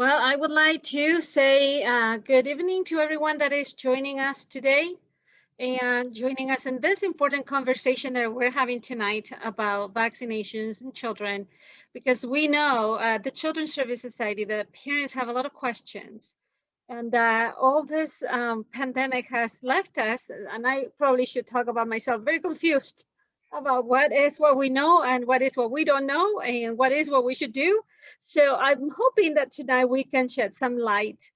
Well, I would like to say good evening to everyone that is joining us today and joining us in this important conversation that we're having tonight about vaccinations in children, because we know the Children's Service Society, that parents have a lot of questions. And all this pandemic has left us, and I probably should talk about myself, very confused about what is what we know and what is what we don't know and what is what we should do. So I'm hoping that tonight we can shed some light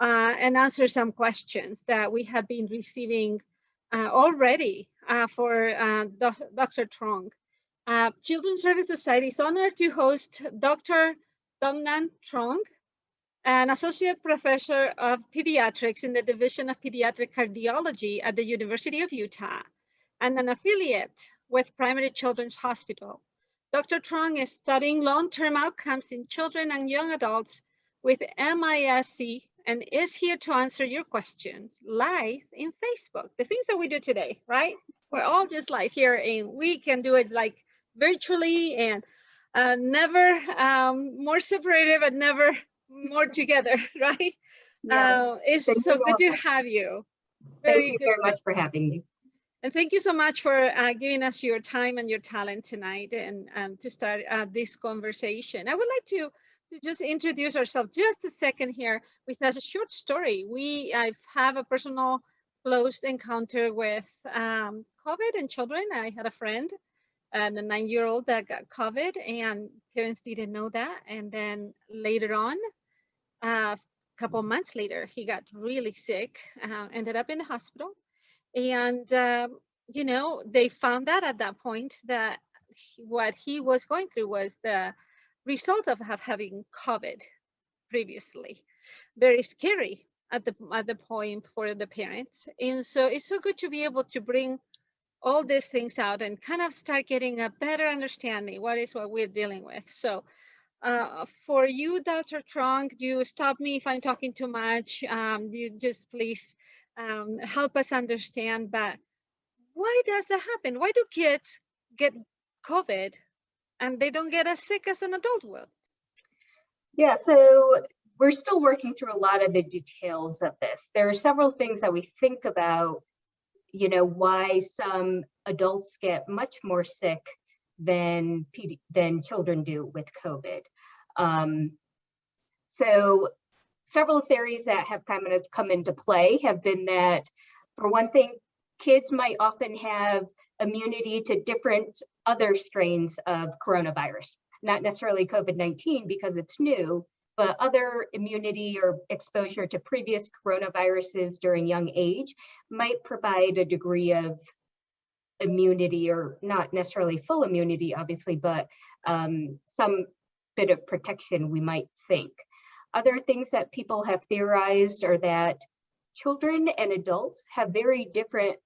and answer some questions that we have been receiving already for Dr. Truong. Children's Service Society is honored to host Dr. Domnan Truong, an associate professor of pediatrics in the Division of Pediatric Cardiology at the University of Utah, and an affiliate with Primary Children's Hospital. Dr. Truong is studying long-term outcomes in children and young adults with MISC and is here to answer your questions live in Facebook. The things that we do today, right? We're all just live here, and we can do it like virtually and never more separated, but never more together, right? Yes. It's so good to have you. Thank you very much for having me. And thank you so much for giving us your time and your talent tonight and to start this conversation. I would like to just introduce ourselves just a second here with a short story. I've have a personal close encounter with COVID in children. I had a friend and a 9-year-old that got COVID, and parents didn't know that. And then later on, a couple of months later, he got really sick, ended up in the hospital. And, they found out at that point that what he was going through was the result of having COVID previously. Very scary at the point for the parents. And so it's so good to be able to bring all these things out and kind of start getting a better understanding what we're dealing with. So for you, Dr. Truong, you stop me if I'm talking too much. You just please help us understand, but why does that happen? Why do kids get COVID and they don't get as sick as an adult will? Yeah, so we're still working through a lot of the details of this. There are several things that we think about, why some adults get much more sick than children do with COVID. So several theories that have kind of come into play have been that, for one thing, kids might often have immunity to different other strains of coronavirus, not necessarily COVID-19 because it's new, but other immunity or exposure to previous coronaviruses during young age might provide a degree of immunity, or not necessarily full immunity, obviously, but some bit of protection, we might think. Other things that people have theorized are that children and adults have very different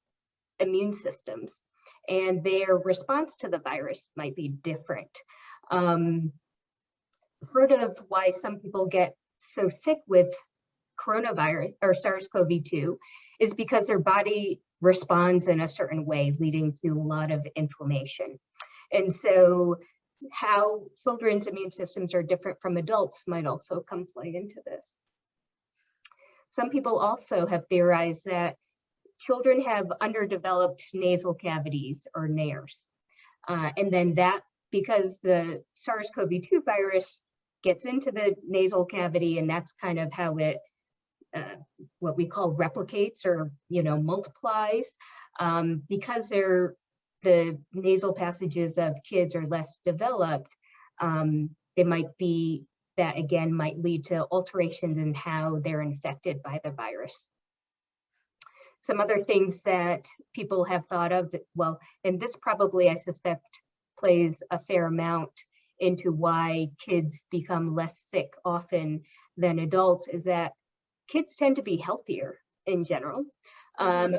immune systems, and their response to the virus might be different. Heard of why some people get so sick with coronavirus or SARS-CoV-2 is because their body responds in a certain way, leading to a lot of inflammation. And so how children's immune systems are different from adults might also come play into this. Some people also have theorized that children have underdeveloped nasal cavities, or nares. And then that, because the SARS-CoV-2 virus gets into the nasal cavity, and that's kind of how it, what we call replicates or, multiplies, because the nasal passages of kids are less developed, they might be, that again might lead to alterations in how they're infected by the virus. Some other things that people have thought of, well, and this probably I suspect plays a fair amount into why kids become less sick often than adults, is that kids tend to be healthier in general,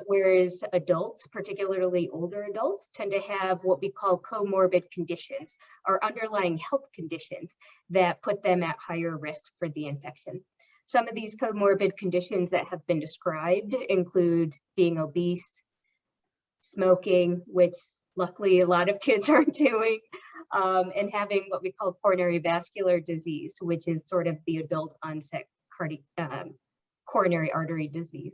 whereas adults, particularly older adults, tend to have what we call comorbid conditions, or underlying health conditions that put them at higher risk for the infection. Some of these comorbid conditions that have been described include being obese, smoking, which luckily a lot of kids aren't doing, and having what we call coronary vascular disease, which is sort of the adult onset coronary artery disease.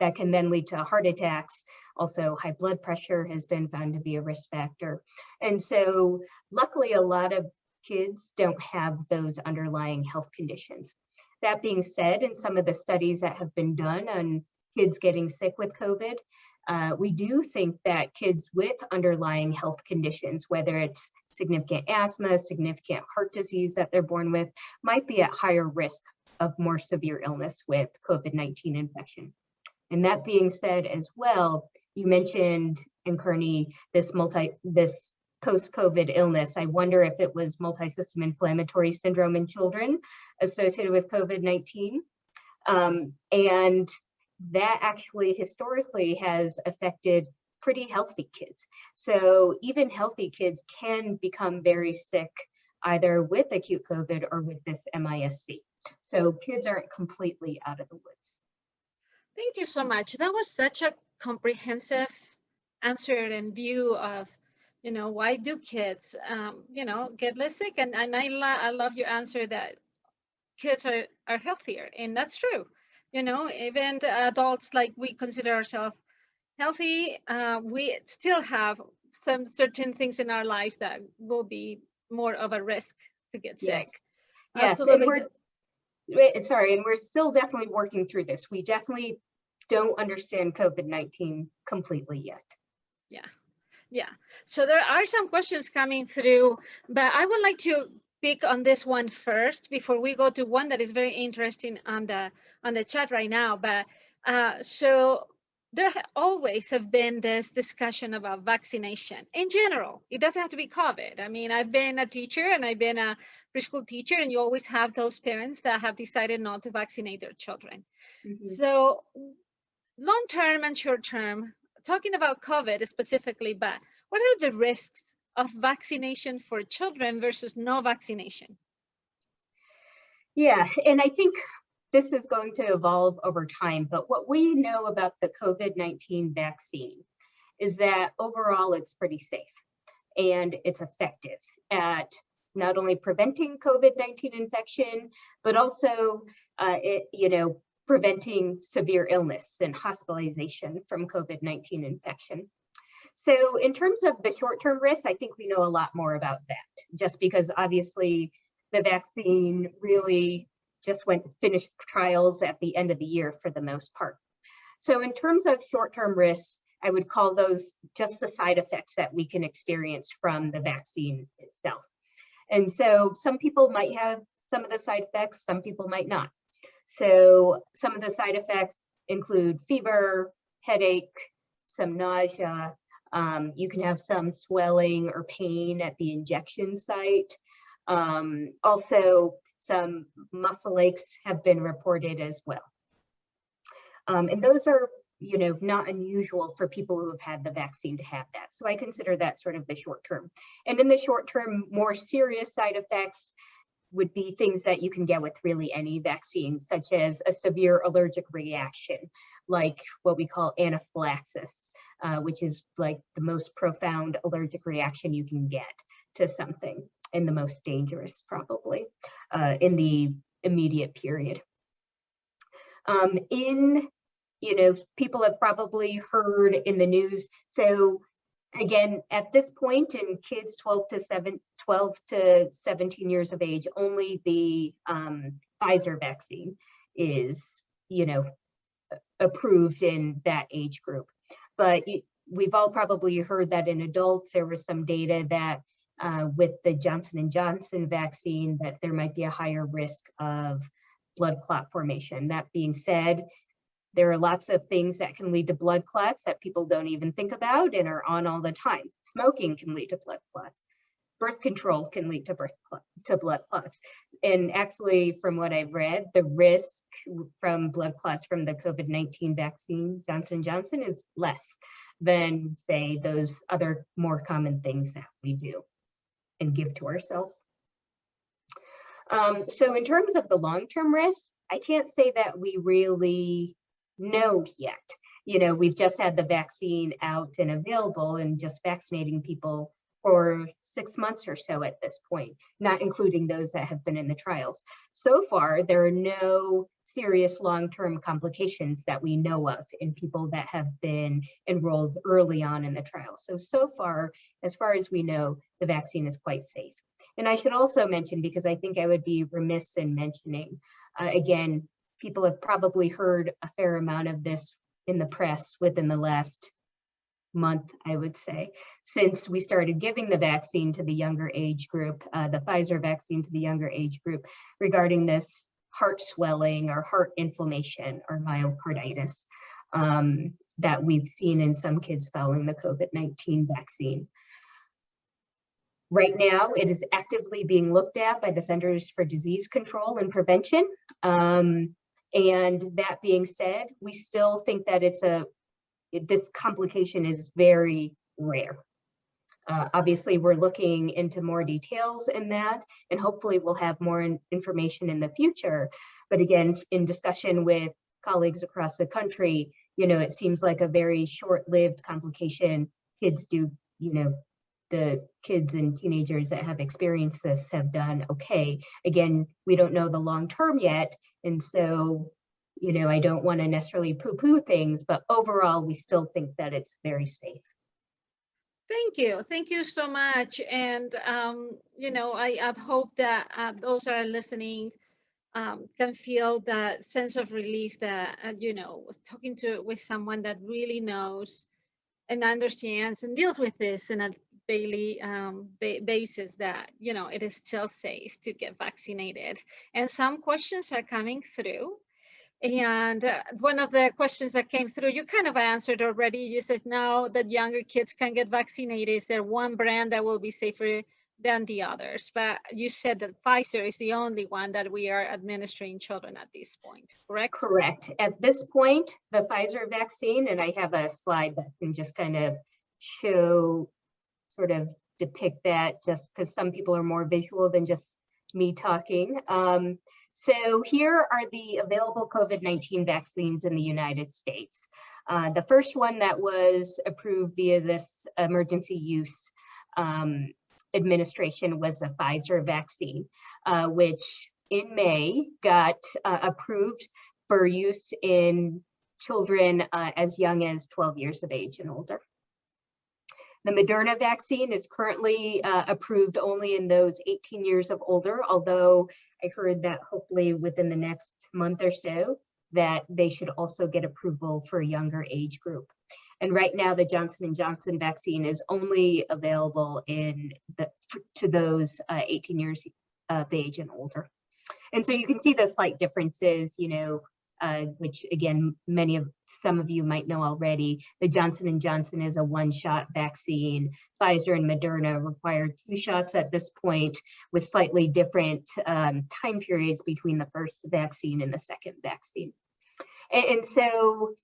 That can then lead to heart attacks. Also, high blood pressure has been found to be a risk factor. And so luckily, a lot of kids don't have those underlying health conditions. That being said, in some of the studies that have been done on kids getting sick with COVID, we do think that kids with underlying health conditions, whether it's significant asthma, significant heart disease that they're born with, might be at higher risk of more severe illness with COVID-19 infection. And that being said as well, you mentioned, and Kearney, this post-COVID illness. I wonder if it was multi-system inflammatory syndrome in children associated with COVID-19. And that actually historically has affected pretty healthy kids. So even healthy kids can become very sick either with acute COVID or with this MISC. So kids aren't completely out of the woods. Thank you so much. That was such a comprehensive answer and view of, why do kids, get less sick? And I love your answer that kids are healthier, and that's true. Even adults, like we consider ourselves healthy, we still have some certain things in our lives that will be more of a risk to get sick. Yes, absolutely. And we're still definitely working through this. We definitely don't understand COVID-19 completely yet. Yeah. So there are some questions coming through, but I would like to pick on this one first before we go to one that is very interesting on the chat right now. But so there always have been this discussion about vaccination in general. It doesn't have to be COVID. I mean, I've been a teacher and I've been a preschool teacher, and you always have those parents that have decided not to vaccinate their children. Mm-hmm. So long-term and short-term, talking about COVID specifically, but what are the risks of vaccination for children versus no vaccination? Yeah, and I think this is going to evolve over time, but what we know about the COVID-19 vaccine is that overall it's pretty safe and it's effective at not only preventing COVID-19 infection, but also preventing severe illness and hospitalization from COVID-19 infection. So in terms of the short-term risks, I think we know a lot more about that, just because obviously the vaccine really just finished trials at the end of the year for the most part. So in terms of short-term risks, I would call those just the side effects that we can experience from the vaccine itself. And so some people might have some of the side effects, some people might not. So some of the side effects include fever, headache, some nausea. You can have some swelling or pain at the injection site. Also, some muscle aches have been reported as well. And those are, not unusual for people who have had the vaccine to have that. So I consider that sort of the short term. And in the short term, more serious side effects would be things that you can get with really any vaccine, such as a severe allergic reaction, like what we call anaphylaxis, which is like the most profound allergic reaction you can get to something, and the most dangerous probably in the immediate period. People have probably heard in the news. So again, at this point in kids 12 to 17 years of age, only the Pfizer vaccine is, approved in that age group. But we've all probably heard that in adults, there was some data that with the Johnson & Johnson vaccine, that there might be a higher risk of blood clot formation. That being said, there are lots of things that can lead to blood clots that people don't even think about and are on all the time. Smoking can lead to blood clots. Birth control can lead to blood clots. And actually, from what I've read, the risk from blood clots from the COVID-19 vaccine, Johnson & Johnson, is less than, say, those other more common things that we do and give to ourselves. So in terms of the long-term risks, I can't say that we really know yet. We've just had the vaccine out and available and just vaccinating people for 6 months or so at this point, not including those that have been in the trials. So far, there are no serious long-term complications that we know of in people that have been enrolled early on in the trial. So far as we know, the vaccine is quite safe. And I should also mention, because I think I would be remiss in mentioning, again, people have probably heard a fair amount of this in the press within the last month, I would say, since we started giving the vaccine to the younger age group, the Pfizer vaccine to the younger age group, regarding this heart swelling or heart inflammation or myocarditis that we've seen in some kids following the COVID-19 vaccine. Right now, it is actively being looked at by the Centers for Disease Control and Prevention. And that being said, we still think that this complication is very rare. Obviously, we're looking into more details in that, and hopefully we'll have more information in the future. But again, in discussion with colleagues across the country, it seems like a very short-lived complication. Kids do, the kids and teenagers that have experienced this have done okay. Again, we don't know the long term yet, and so I don't want to necessarily poo-poo things, but overall, we still think that it's very safe. Thank you so much. And I hope that those that are listening can feel that sense of relief that talking with someone that really knows and understands and deals with this in a daily basis, that it is still safe to get vaccinated. And some questions are coming through. And one of the questions that came through, you kind of answered already. You said now that younger kids can get vaccinated, is there one brand that will be safer than the others? But you said that Pfizer is the only one that we are administering children at this point, correct? Correct. At this point, the Pfizer vaccine, and I have a slide that can just kind of depict that, just because some people are more visual than just me talking. So here are the available COVID-19 vaccines in the United States. The first one that was approved via this emergency use administration was the Pfizer vaccine, which in May got approved for use in children as young as 12 years of age and older. The Moderna vaccine is currently approved only in those 18 years of older, although I heard that hopefully within the next month or so that they should also get approval for a younger age group. And right now the Johnson & Johnson vaccine is only available to those 18 years of age and older. And so you can see the slight differences, which again, some of you might know already. The Johnson & Johnson is a one-shot vaccine. Pfizer and Moderna require 2 shots at this point, with slightly different time periods between the first vaccine and the second vaccine. And so,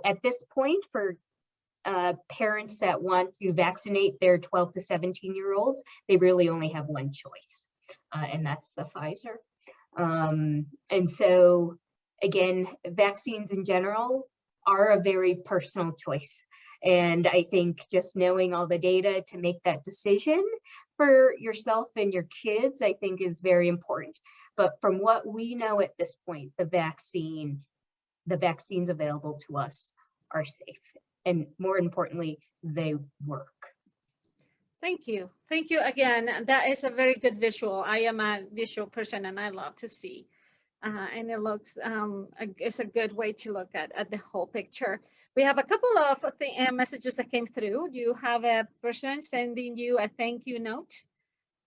at this point, for parents that want to vaccinate their 12 to 17-year-olds, they really only have one choice, and that's the Pfizer. And so, again, vaccines in general are a very personal choice. And I think just knowing all the data to make that decision for yourself and your kids, I think is very important. But from what we know at this point, the vaccines available to us are safe. And more importantly, they work. Thank you. Thank you again. That is a very good visual. I am a visual person and I love to see. And it looks, it's a good way to look at the whole picture. We have a couple of messages that came through. You have a person sending you a thank you note,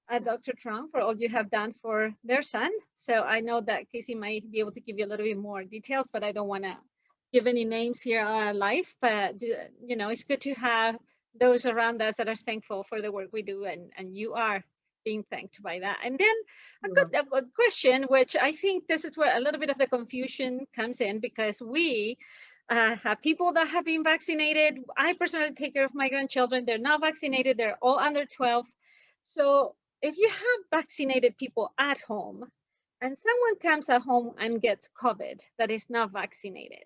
Dr. Truong, for all you have done for their son. So I know that Casey might be able to give you a little bit more details, but I don't want to give any names here live. But, it's good to have those around us that are thankful for the work we do, and you are being thanked by that. And then a good question, which I think this is where a little bit of the confusion comes in, because we have people that have been vaccinated. I personally take care of my grandchildren. They're not vaccinated. They're all under 12. So if you have vaccinated people at home and someone comes at home and gets COVID that is not vaccinated,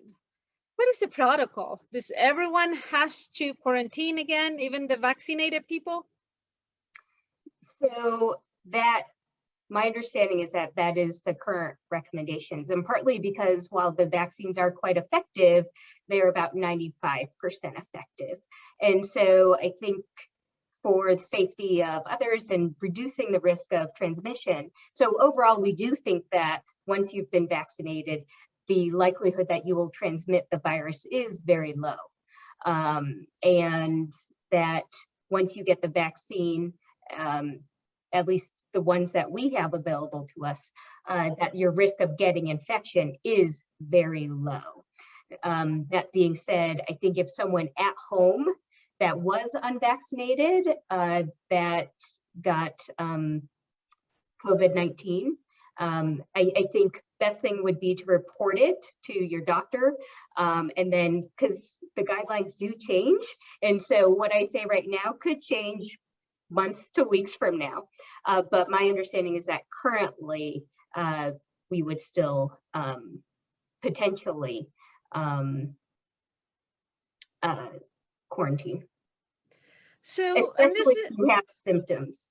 what is the protocol? Does everyone has to quarantine again, even the vaccinated people? So that, my understanding is that that is the current recommendations, and partly because while the vaccines are quite effective, they're about 95% effective. And so I think for the safety of others and reducing the risk of transmission. So overall, we do think that once you've been vaccinated, the likelihood that you will transmit the virus is very low. And that once you get the vaccine, at least the ones that we have available to us, that your risk of getting infection is very low. That being said, I think if someone at home that was unvaccinated that got COVID-19, I think best thing would be to report it to your doctor, and then, because the guidelines do change, and so what I say right now could change months to weeks from now, but my understanding is that currently we would still potentially quarantine. So, especially if you have symptoms.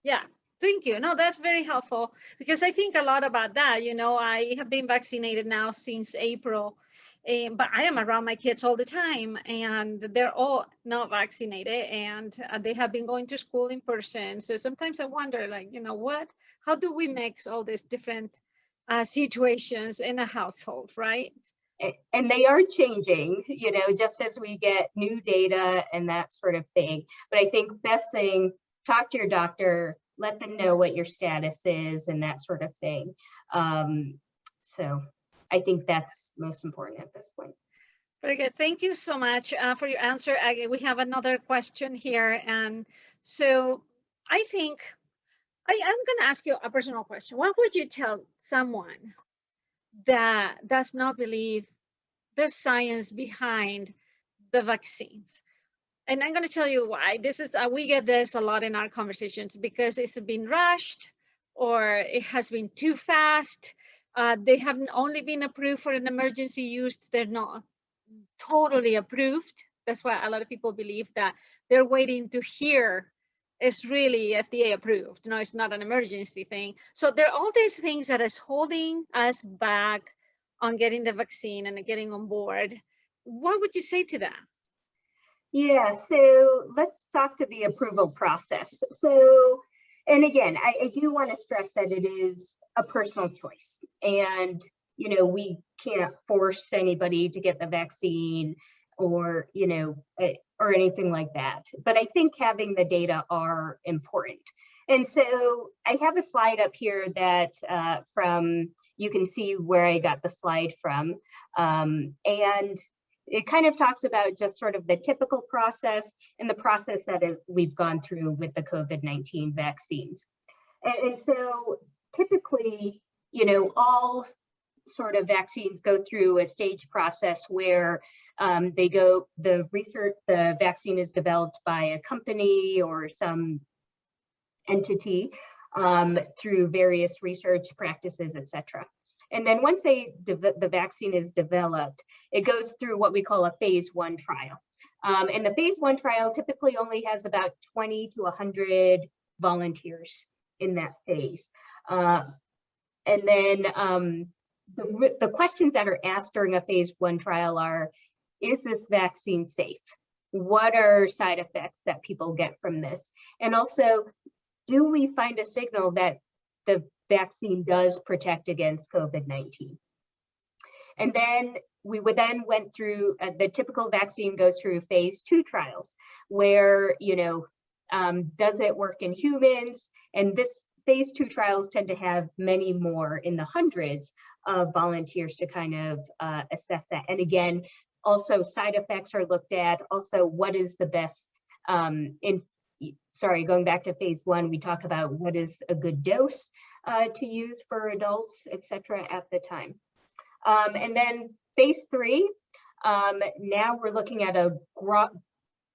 Yeah, thank you. No, that's very helpful, because I think a lot about that. You know, I have been vaccinated now since April, but I am around my kids all the time, and they're all not vaccinated, and they have been going to school in person. So sometimes I wonder, like, you know, how do we mix all these different situations in a household, right? And they are changing, you know, just as we get new data and that sort of thing. But I think best thing, talk to your doctor, let them know what your status is and that sort of thing. So I think that's most important at this point. Very good. Thank you so much for your answer, Aggie. We have another question here. And so I think I'm going to ask you a personal question. What would you tell someone that does not believe the science behind the vaccines? And I'm going to tell you why. This is we get this a lot in our conversations, because it's been rushed or it has been too fast. They haven't only been approved for an emergency use. They're not totally approved. That's why a lot of people believe that they're waiting to hear it's really FDA approved. No, it's not an emergency thing. So there are all these things that is holding us back on getting the vaccine and getting on board. What would you say to that? Yeah, so let's talk to the approval process. So, and again, I do want to stress that it is a personal choice, and you know, we can't force anybody to get the vaccine or, you know, or anything like that. But I think having the data are important. And so I have a slide up here that you can see where I got the slide from. And it kind of talks about just sort of the typical process and the process that we've gone through with the COVID-19 vaccines. And so typically, you know, all sort of vaccines go through a stage process where the vaccine is developed by a company or some entity through various research practices, etc. And then once the vaccine is developed, it goes through what we call a phase 1 trial. And the phase 1 trial typically only has about 20 to 100 volunteers in that phase. And then the questions that are asked during a phase 1 trial are, is this vaccine safe? What are side effects that people get from this? And also, do we find a signal that the vaccine does protect against COVID-19? And then we went through, the typical vaccine goes through phase 2 trials, where, you know, does it work in humans? And this phase 2 trials tend to have many more, in the hundreds of volunteers, to kind of assess that. And again, also side effects are looked at. Also, what is the best, going back to phase 1, we talk about what is a good dose to use for adults, etc. at the time. And then phase 3, now we're looking at a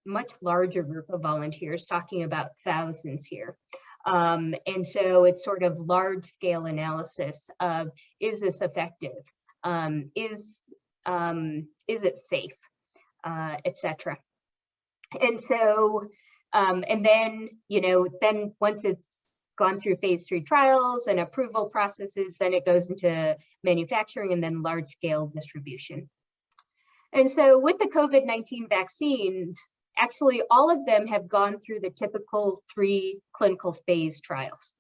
much larger group of volunteers, talking about thousands here. And so it's sort of large scale analysis of, is this effective? Is it safe, etc. And so And then, then once it's gone through phase 3 trials and approval processes, then it goes into manufacturing and then large scale distribution. And so with the COVID-19 vaccines, actually all of them have gone through the typical 3 clinical phase trials.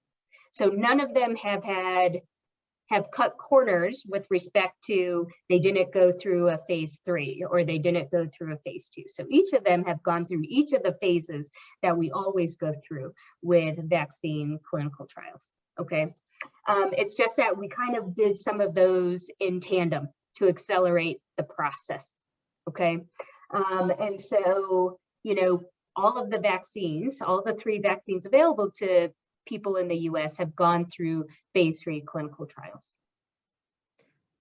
So none of them have cut corners with respect to they didn't go through a phase 3 or they didn't go through a phase 2. So each of them have gone through each of the phases that we always go through with vaccine clinical trials. Okay, it's just that we kind of did some of those in tandem to accelerate the process. Okay, and so all of the vaccines, all the 3 vaccines available to people in the US have gone through phase 3 clinical trials.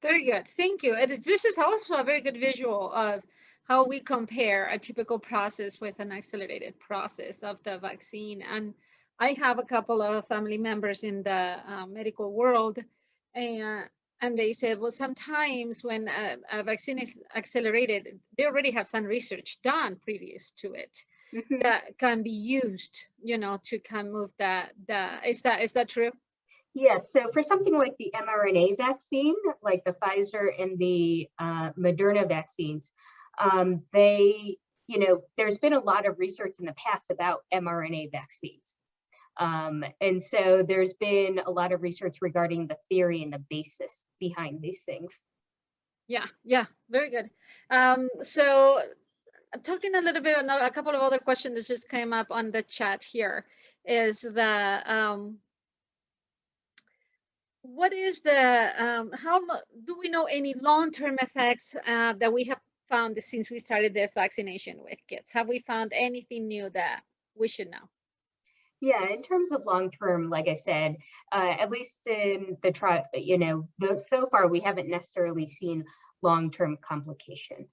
Very good, thank you. This is also a very good visual of how we compare a typical process with an accelerated process of the vaccine. And I have a couple of family members in the medical world, and they said, well, sometimes when a vaccine is accelerated, they already have some research done previous to it. Mm-hmm. That can be used, to kind of move is that true? Yes, so for something like the mRNA vaccine, like the Pfizer and the Moderna vaccines, there's been a lot of research in the past about mRNA vaccines. And so there's been a lot of research regarding the theory and the basis behind these things. Yeah, very good. So I'm talking a little bit about a couple of other questions that just came up on the chat here is what is how do we know any long-term effects that we have found since we started this vaccination with kids? Have we found anything new that we should know? Yeah, in terms of long-term, like I said, at least in the trial, so far we haven't necessarily seen long-term complications.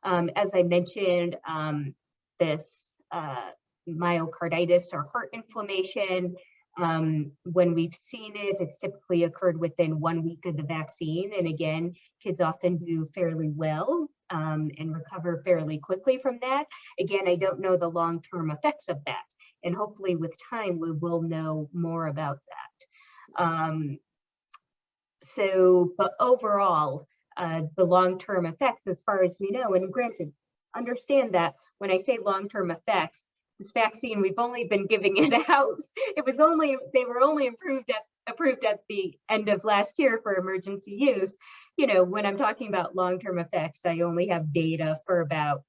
As I mentioned, this myocarditis or heart inflammation, when we've seen it, it's typically occurred within 1 week of the vaccine. And again, kids often do fairly well and recover fairly quickly from that. Again, I don't know the long-term effects of that. And hopefully with time, we will know more about that. But overall, the long-term effects, as far as we know, and granted, understand that when I say long-term effects, this vaccine, we've only been giving it out. They were only approved at the end of last year for emergency use. When I'm talking about long-term effects, I only have data for about,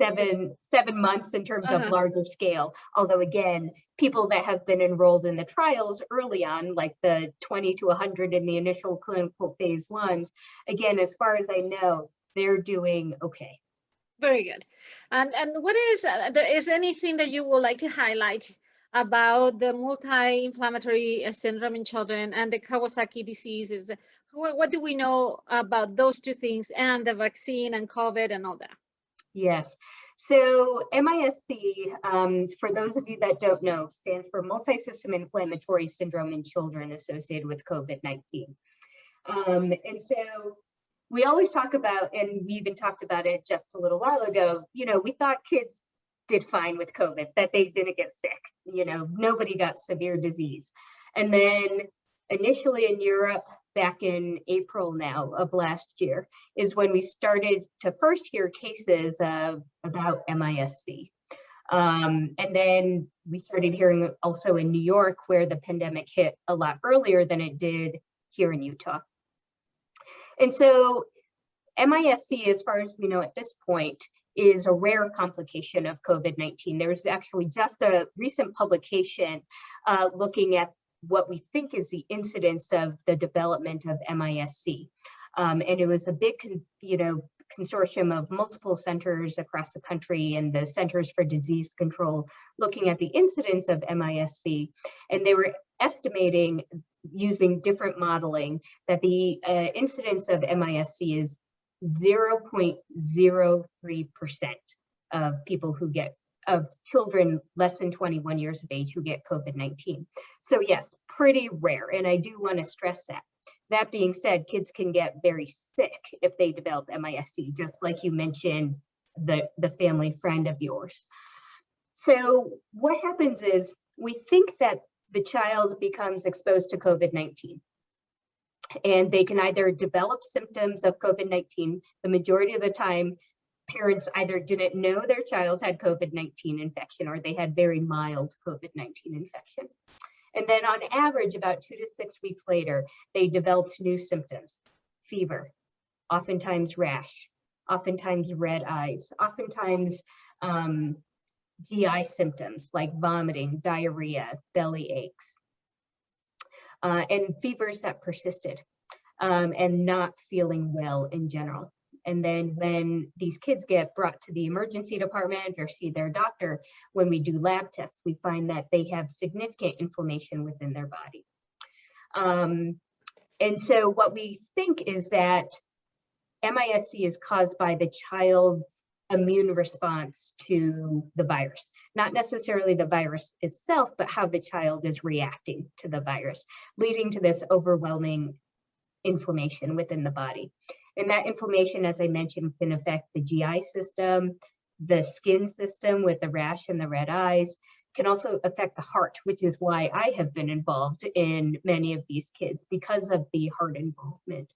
7 months in terms of larger scale. Although again, people that have been enrolled in the trials early on, like the 20 to 100 in the initial clinical phase 1s, again, as far as I know, they're doing okay. Very good. And what is anything that you would like to highlight about the multi-inflammatory syndrome in children and the Kawasaki disease? What do we know about those 2 things and the vaccine and COVID and all that? Yes. So MISC, for those of you that don't know, stands for Multi-System Inflammatory Syndrome in Children associated with COVID-19. And so we always talk about, and we even talked about it just a little while ago, we thought kids did fine with COVID, that they didn't get sick, nobody got severe disease. And then initially in Europe, back in April now of last year, is when we started to first hear cases about MISC. And then we started hearing also in New York, where the pandemic hit a lot earlier than it did here in Utah. And so MISC, as far as we know at this point, is a rare complication of COVID-19. There's actually just a recent publication looking at what we think is the incidence of the development of MISC. And it was a big, consortium of multiple centers across the country and the Centers for Disease Control looking at the incidence of MISC. And they were estimating, using different modeling, that the incidence of MISC is 0.03% of people who get, of children less than 21 years of age who get COVID-19. So yes, pretty rare. And I do want to stress that. That being said, kids can get very sick if they develop MISC, just like you mentioned, the family friend of yours. So what happens is we think that the child becomes exposed to COVID-19, and they can either develop symptoms of COVID-19. The majority of the time, parents either didn't know their child had COVID-19 infection, or they had very mild COVID-19 infection. And then on average, about 2 to 6 weeks later, they developed new symptoms: fever, oftentimes rash, oftentimes red eyes, oftentimes GI symptoms like vomiting, diarrhea, belly aches, and fevers that persisted, and not feeling well in general. And then when these kids get brought to the emergency department or see their doctor, when we do lab tests, we find that they have significant inflammation within their body. And so what we think is that MIS-C is caused by the child's immune response to the virus, not necessarily the virus itself, but how the child is reacting to the virus, leading to this overwhelming inflammation within the body. And that inflammation, as I mentioned, can affect the GI system, the skin system with the rash and the red eyes, can also affect the heart, which is why I have been involved in many of these kids, because of the heart involvement.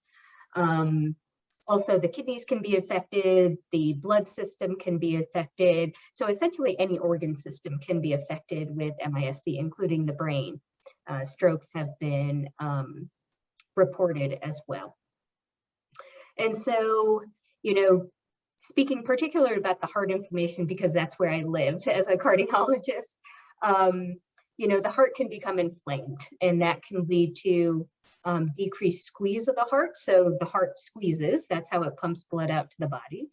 Also, the kidneys can be affected, the blood system can be affected. So essentially any organ system can be affected with MIS-C, including the brain. Strokes have been reported as well. And so, speaking particularly about the heart inflammation, because that's where I live as a cardiologist, the heart can become inflamed, and that can lead to decreased squeeze of the heart. So the heart squeezes, that's how it pumps blood out to the body.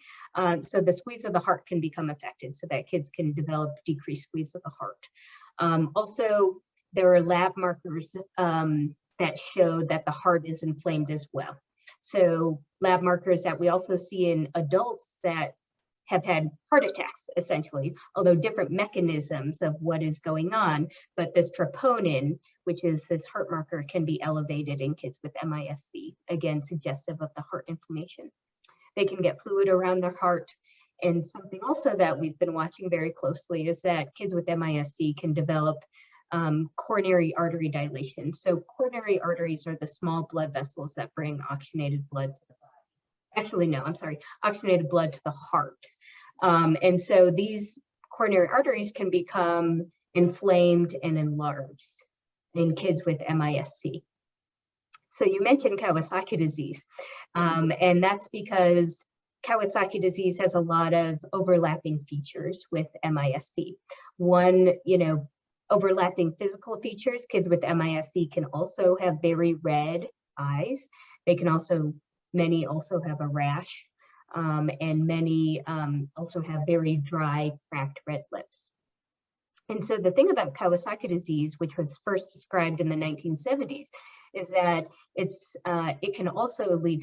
So the squeeze of the heart can become affected, so that kids can develop decreased squeeze of the heart. Also, there are lab markers that show that the heart is inflamed as well. So lab markers that we also see in adults that have had heart attacks, essentially, although different mechanisms of what is going on, but this troponin, which is this heart marker, can be elevated in kids with MIS-C, again, suggestive of the heart inflammation. They can get fluid around their heart. And something also that we've been watching very closely is that kids with MIS-C can develop coronary artery dilation. So coronary arteries are the small blood vessels that bring oxygenated blood to the body. Actually, no, I'm sorry, oxygenated blood to the heart. And so these coronary arteries can become inflamed and enlarged in kids with MIS-C. So you mentioned Kawasaki disease, and that's because Kawasaki disease has a lot of overlapping features with MIS-C. One, overlapping physical features. Kids with MIS-C can also have very red eyes. They can many also have a rash, and many also have very dry, cracked red lips. And so the thing about Kawasaki disease, which was first described in the 1970s, is that it can also lead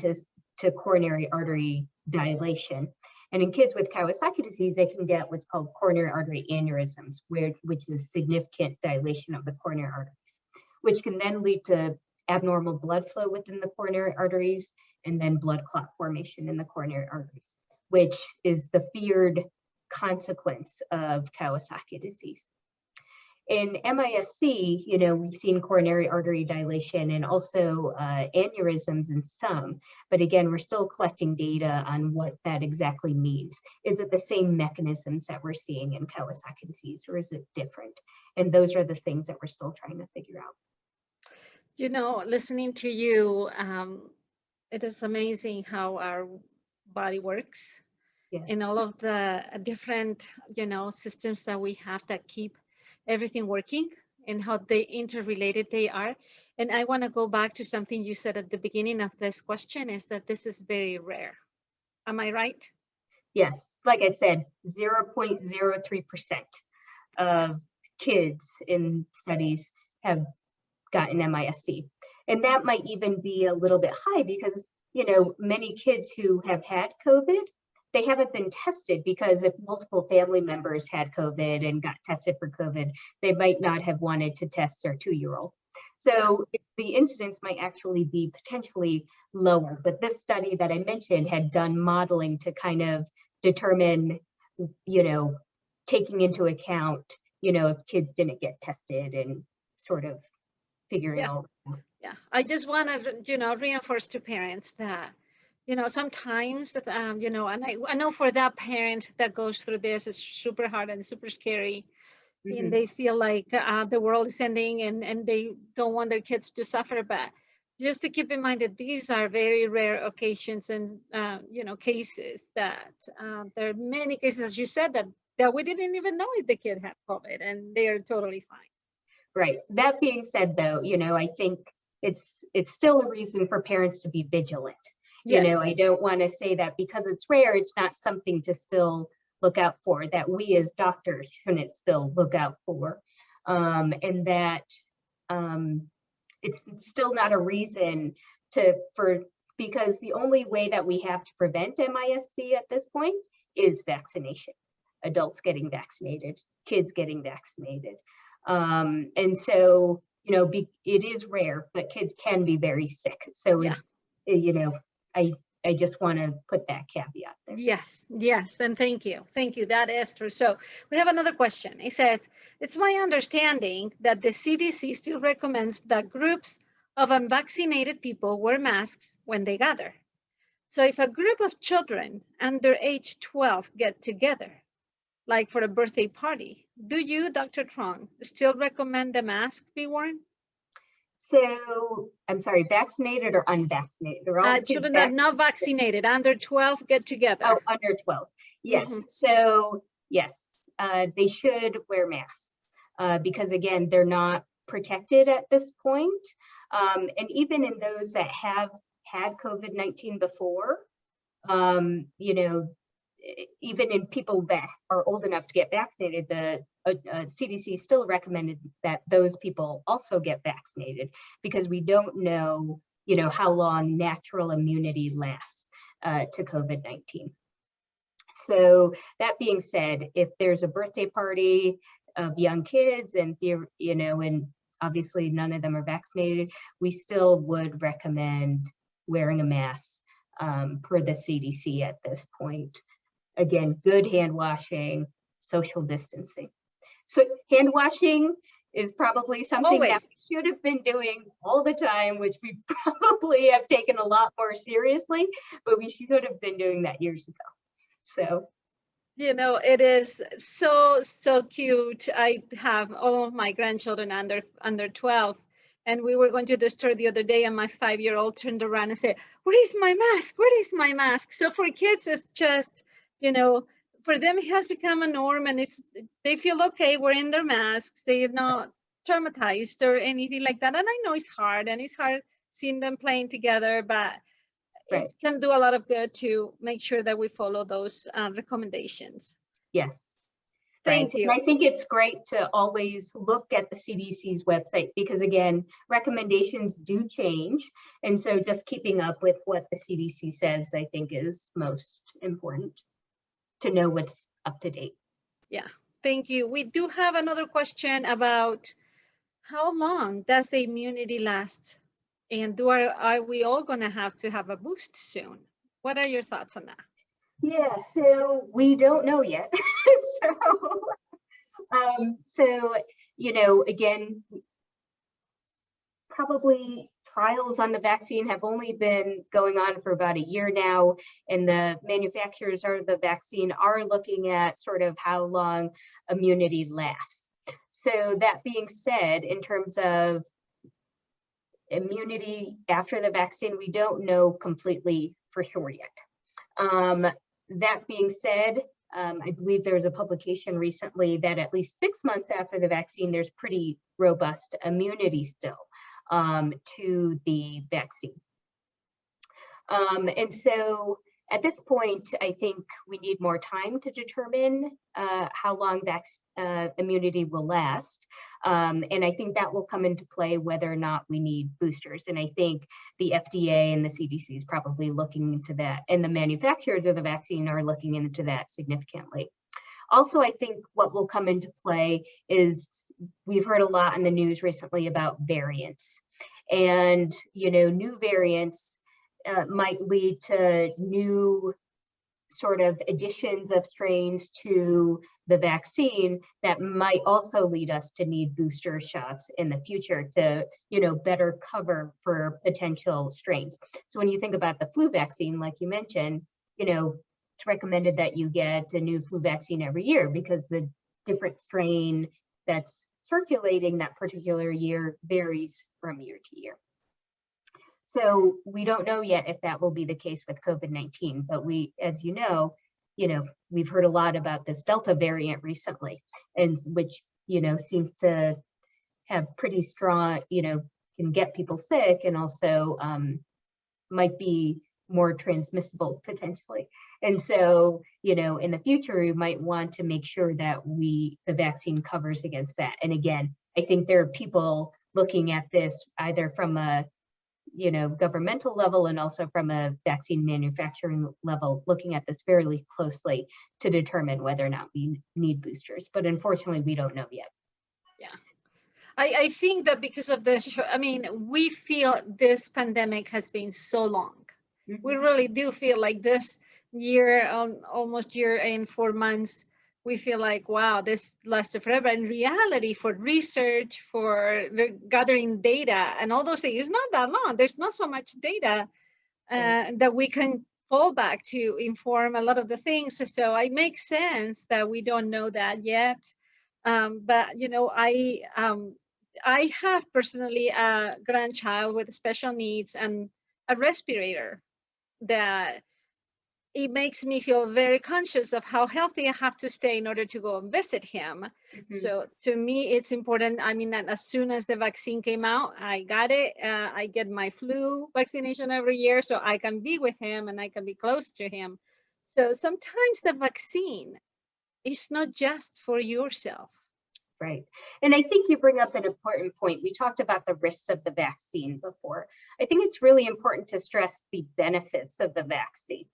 to coronary artery dilation. And in kids with Kawasaki disease, they can get what's called coronary artery aneurysms, which is significant dilation of the coronary arteries, which can then lead to abnormal blood flow within the coronary arteries, and then blood clot formation in the coronary arteries, which is the feared consequence of Kawasaki disease. In MIS-C, we've seen coronary artery dilation and also aneurysms in some, but again, we're still collecting data on what that exactly means. Is it the same mechanisms that we're seeing in Kawasaki disease, or is it different? And those are the things that we're still trying to figure out. Listening to you, it is amazing how our body works. Yes. And all of the different, systems that we have that keep everything working, and how they interrelated they are. And I want to go back to something you said at the beginning of this question, is that this is very rare. Am I right? Yes, like I said, 0.03% of kids in studies have gotten MIS-C. And that might even be a little bit high because, many kids who have had COVID, they haven't been tested, because if multiple family members had COVID and got tested for COVID, they might not have wanted to test their 2-year-old. So the incidence might actually be potentially lower. But this study that I mentioned had done modeling to kind of determine, taking into account, if kids didn't get tested and sort of figuring all that out. Yeah, I just want to, reinforce to parents that, sometimes, and I know for that parent that goes through this, it's super hard and super scary. And they feel like the world is ending and they don't want their kids to suffer. But just to keep in mind that these are very rare occasions and, cases that there are many cases, as you said, that we didn't even know if the kid had COVID and they are totally fine. Right. That being said, though, I think it's still a reason for parents to be vigilant. Yes. I don't want to say that because it's rare, it's not something to still look out for, that we as doctors shouldn't still look out for. And that it's still not a reason because the only way that we have to prevent MIS-C at this point is vaccination. Adults getting vaccinated, kids getting vaccinated. And so, it is rare, but kids can be very sick. So, I just want to put that caveat there. Yes, and thank you. That is true. So we have another question. It says, it's my understanding that the CDC still recommends that groups of unvaccinated people wear masks when they gather. So if a group of children under age 12 get together, like for a birthday party, do you, Dr. Truong, still recommend the mask be worn? So, I'm sorry, vaccinated or unvaccinated? They're all children that are not vaccinated, under 12, get together. Oh, under 12. Yes. So, yes, they should wear masks because, again, they're not protected at this point. And even in those that have had COVID-19 before, even in people that are old enough to get vaccinated, the CDC still recommended that those people also get vaccinated because we don't know, how long natural immunity lasts to COVID-19. So that being said, if there's a birthday party of young kids and, and obviously none of them are vaccinated, we still would recommend wearing a mask per the CDC at this point. Again, good hand washing, social distancing. So hand washing is probably something that we should have been doing all the time, which we probably have taken a lot more seriously, but we should have been doing that years ago. So, it is so cute. I have all of my grandchildren under 12, and we were going to the store the other day, and my 5-year-old turned around and said, "Where is my mask? Where is my mask?" So for kids, it's just, for them, it has become a norm, and they feel okay wearing their masks. They're not traumatized or anything like that. And I know it's hard seeing them playing together, but it can do a lot of good to make sure that we follow those recommendations. Yes. Thank you. And I think it's great to always look at the CDC's website because, again, recommendations do change. And so just keeping up with what the CDC says, I think, is most important to know what's up to date. Yeah, thank you. We do have another question about how long does the immunity last? And are we all going to have a boost soon? What are your thoughts on that? Yeah, so we don't know yet. Again, probably trials on the vaccine have only been going on for about a year now, and the manufacturers of the vaccine are looking at sort of how long immunity lasts. So that being said, in terms of immunity after the vaccine, we don't know completely for sure yet. That being said, I believe there was a publication recently that at least 6 months after the vaccine, there's pretty robust immunity still to the vaccine. And so at this point, I think we need more time to determine how long immunity will last. And I think that will come into play whether or not we need boosters. And I think the FDA and the CDC is probably looking into that. And the manufacturers of the vaccine are looking into that significantly. Also, I think what will come into play is we've heard a lot in the news recently about variants. And, new variants might lead to new sort of additions of strains to the vaccine that might also lead us to need booster shots in the future to, better cover for potential strains. So when you think about the flu vaccine, like you mentioned, it's recommended that you get a new flu vaccine every year because the different strain that's circulating that particular year varies from year to year. So we don't know yet if that will be the case with COVID-19, but as we've heard a lot about this Delta variant recently, and which, seems to have pretty strong, can get people sick and also might be more transmissible potentially. And so, in the future, we might want to make sure that the vaccine covers against that. And again, I think there are people looking at this either from a governmental level and also from a vaccine manufacturing level, looking at this fairly closely to determine whether or not we need boosters. But unfortunately, we don't know yet. Yeah. I think that because of we feel this pandemic has been so long. Mm-hmm. We really do feel like this year, almost year and 4 months, we feel like, wow, this lasted forever. In reality, for research, for gathering data and all those things, it's not that long. There's not so much data that we can fall back to inform a lot of the things. So it makes sense that we don't know that yet. But, I have personally a grandchild with special needs and a respirator that it makes me feel very conscious of how healthy I have to stay in order to go and visit him. Mm-hmm. So to me, it's important. I mean, as soon as the vaccine came out, I got it. I get my flu vaccination every year so I can be with him and I can be close to him. So sometimes the vaccine is not just for yourself. Right. And I think you bring up an important point. We talked about the risks of the vaccine before. I think it's really important to stress the benefits of the vaccine.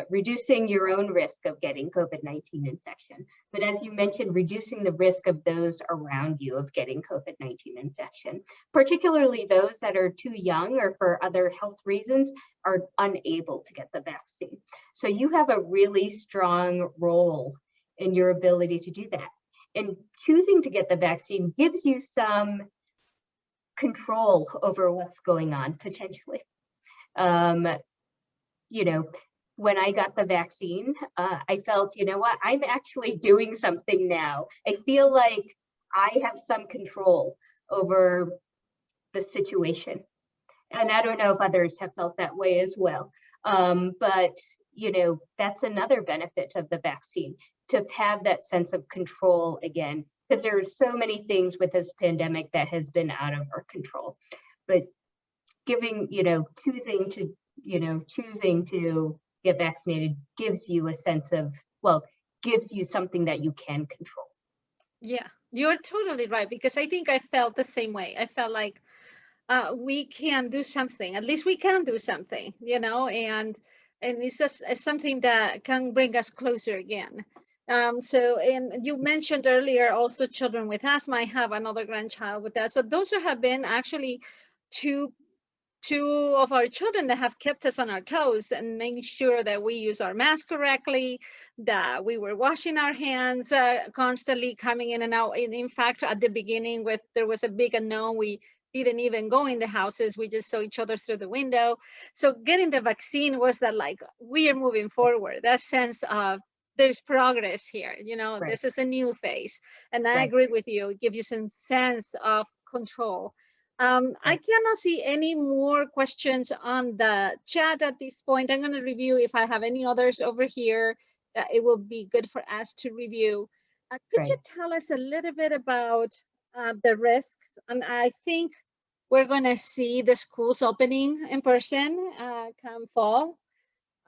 Reducing your own risk of getting COVID-19 infection. But as you mentioned, reducing the risk of those around you of getting COVID-19 infection, particularly those that are too young or for other health reasons are unable to get the vaccine. So you have a really strong role in your ability to do that. And choosing to get the vaccine gives you some control over what's going on potentially. When I got the vaccine, I felt, I'm actually doing something now. I feel like I have some control over the situation. And I don't know if others have felt that way as well. But, that's another benefit of the vaccine, to have that sense of control again, because there are so many things with this pandemic that has been out of our control. But choosing to get vaccinated gives you a sense of, gives you something that you can control. Yeah, you're totally right, because I think I felt the same way. I felt like we can do something, at least we can do something, and it's just something that can bring us closer again. And you mentioned earlier also children with asthma. I have another grandchild with that. So those have been actually two of our children that have kept us on our toes and making sure that we use our mask correctly, that we were washing our hands constantly, coming in and out. And in fact, at the beginning, there was a big unknown, we didn't even go in the houses. We just saw each other through the window. So getting the vaccine was that, like, we are moving forward, that sense of there's progress here, right. This is a new phase. And I agree with you, give you some sense of control. I cannot see any more questions on the chat at this point. I'm going to review if I have any others over here. It will be good for us to review. Could you tell us a little bit about the risks? And I think we're going to see the schools opening in person come fall.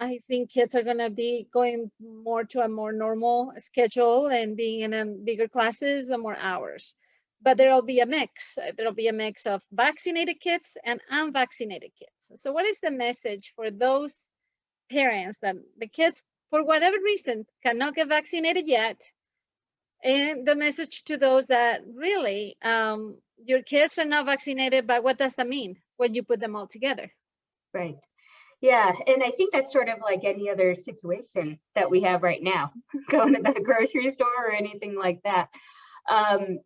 I think kids are going to be going more to a more normal schedule and being in bigger classes and more hours. But there'll be a mix. There'll be a mix of vaccinated kids and unvaccinated kids. So what is the message for those parents that the kids, for whatever reason, cannot get vaccinated yet? And the message to those that really, your kids are not vaccinated, but what does that mean when you put them all together? Right. Yeah, and I think that's sort of like any other situation that we have right now, going to the grocery store or anything like that. Um,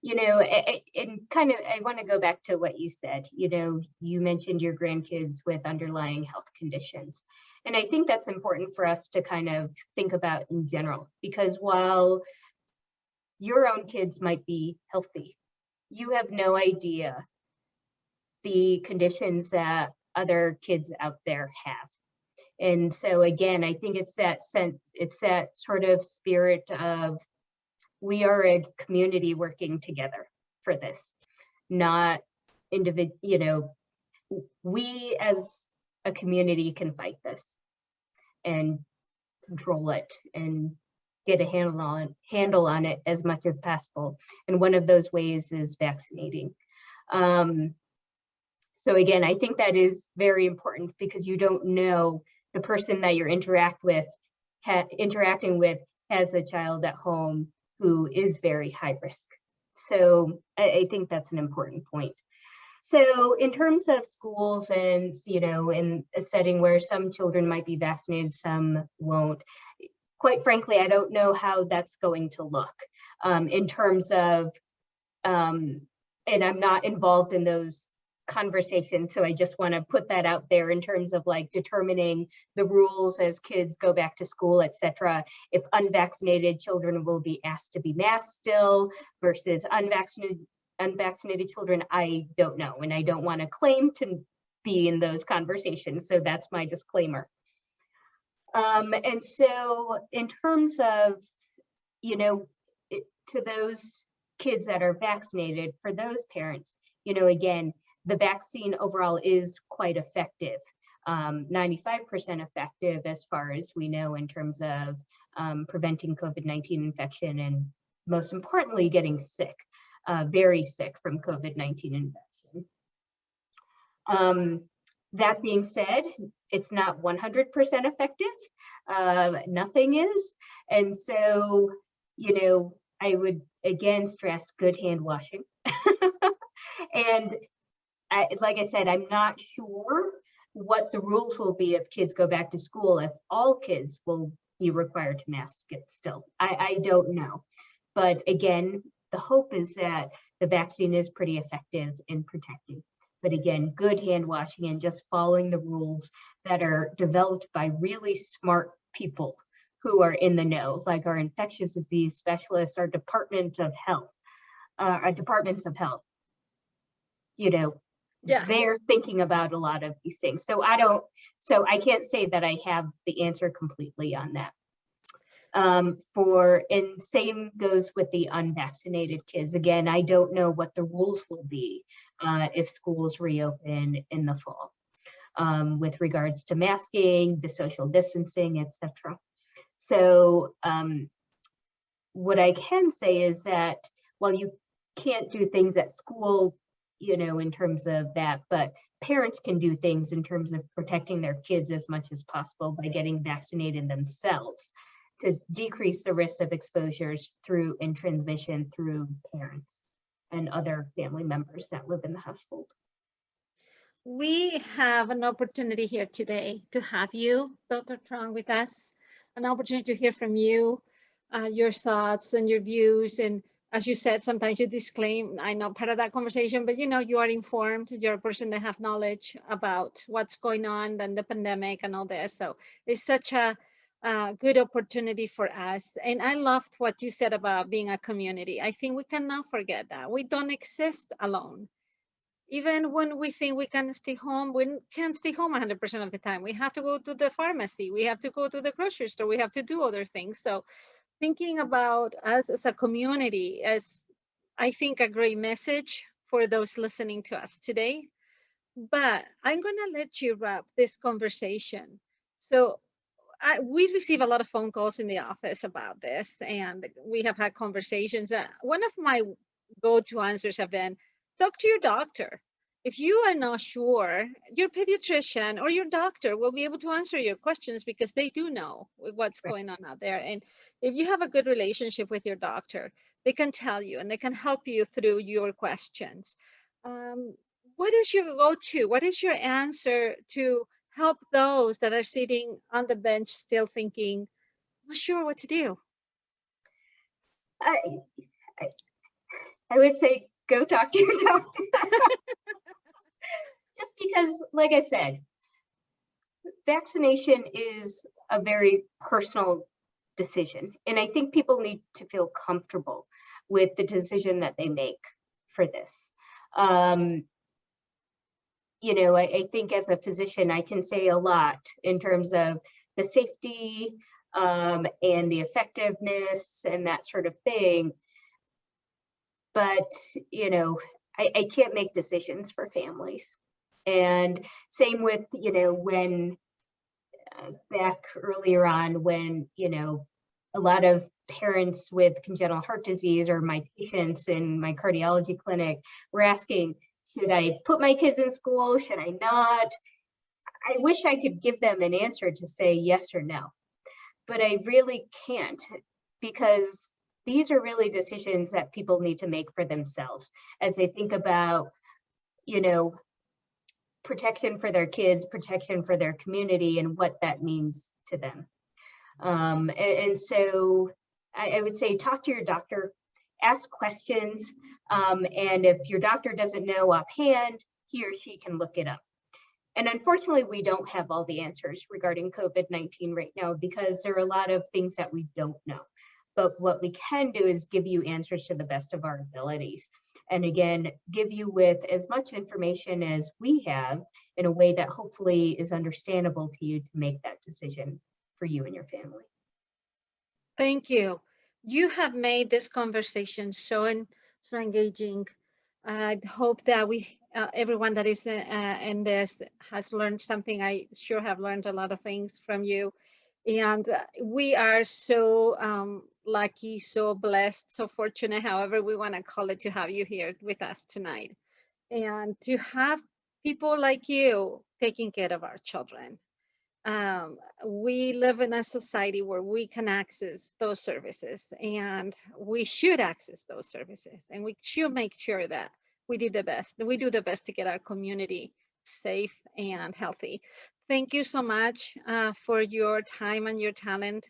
and kind of, I want to go back to what you said. You mentioned your grandkids with underlying health conditions. And I think that's important for us to kind of think about in general, because while your own kids might be healthy, you have no idea the conditions that other kids out there have. And so again, I think it's that sort of spirit of, we are a community working together for this, not individual. We as a community can fight this and control it and get a handle on it as much as possible. And one of those ways is vaccinating. So again, I think that is very important, because you don't know the person that you're interacting with has a child at home who is very high risk. So I think that's an important point. So in terms of schools and, in a setting where some children might be vaccinated, some won't, quite frankly, I don't know how that's going to look in terms of, and I'm not involved in those conversations, so I just want to put that out there in terms of like determining the rules as kids go back to school, etc. If unvaccinated children will be asked to be masked still versus unvaccinated children, I don't know, and I don't want to claim to be in those conversations, so that's my disclaimer. And so in terms of, to those kids that are vaccinated, for those parents, again, the vaccine overall is quite effective, 95% effective as far as we know in terms of preventing COVID-19 infection, and most importantly, getting sick, very sick from COVID-19 infection. That being said, it's not 100% effective. Nothing is. And so, I would again stress good hand washing. And like I said, I'm not sure what the rules will be if kids go back to school, if all kids will be required to mask it still. I don't know. But again, the hope is that the vaccine is pretty effective in protecting. But again, good hand washing and just following the rules that are developed by really smart people who are in the know, like our infectious disease specialists, our departments of health. Yeah. They're thinking about a lot of these things. So I can't say that I have the answer completely on that. And same goes with the unvaccinated kids. Again, I don't know what the rules will be if schools reopen in the fall with regards to masking, the social distancing, etc. So what I can say is that while you can't do things at school, in terms of that, but parents can do things in terms of protecting their kids as much as possible by getting vaccinated themselves to decrease the risk of exposures and transmission through parents and other family members that live in the household. We have an opportunity here today to have you, Dr. Truong, with us, an opportunity to hear from you, your thoughts and your views. And as you said, sometimes you disclaim, I'm not part of that conversation, but you are informed, you're a person that have knowledge about what's going on and the pandemic and all this. So it's such a good opportunity for us. And I loved what you said about being a community. I think we cannot forget that. We don't exist alone. Even when we think we can stay home, we can't stay home 100% of the time. We have to go to the pharmacy. We have to go to the grocery store. We have to do other things. So thinking about us as a community is, I think, a great message for those listening to us today. But I'm going to let you wrap this conversation. So we receive a lot of phone calls in the office about this, and we have had conversations. One of my go-to answers have been, talk to your doctor. If you are not sure, your pediatrician or your doctor will be able to answer your questions because they do know what's Right. going on out there. And if you have a good relationship with your doctor, they can tell you and they can help you through your questions. What is your go-to? What is your answer to help those that are sitting on the bench still thinking, not sure what to do? I, I, I would say go talk to your doctor. Just because, like I said, vaccination is a very personal decision. And I think people need to feel comfortable with the decision that they make for this. You know, I think as a physician, I can say a lot in terms of the safety and the effectiveness and that sort of thing. But, you know, I can't make decisions for families. And same with, you know, when back earlier on when, you know, a lot of parents with congenital heart disease or my patients in my cardiology clinic were asking, should I put my kids in school? Should I not? I wish I could give them an answer to say yes or no, but I really can't, because these are really decisions that people need to make for themselves as they think about, you know, protection for their kids, protection for their community, and what that means to them. And so I would say talk to your doctor, ask questions, and if your doctor doesn't know offhand, he or she can look it up. And unfortunately, we don't have all the answers regarding COVID-19 right now because there are a lot of things that we don't know. But what we can do is give you answers to the best of our abilities. And again, give you with as much information as we have in a way that hopefully is understandable to you to make that decision for you and your family. Thank you. You have made this conversation so engaging. I hope that everyone that is in this has learned something. I sure have learned a lot of things from you. And we are so lucky, so blessed, so fortunate, however we want to call it, to have you here with us tonight. And to have people like you taking care of our children. We live in a society where we can access those services, and we should access those services, and we should make sure that we do the best to get our community safe and healthy. Thank you so much for your time and your talent.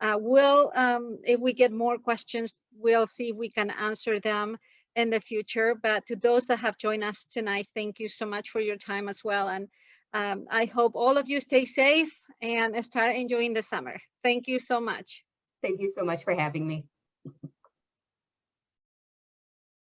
If we get more questions, we'll see if we can answer them in the future. But to those that have joined us tonight, thank you so much for your time as well. And I hope all of you stay safe and start enjoying the summer. Thank you so much. Thank you so much for having me.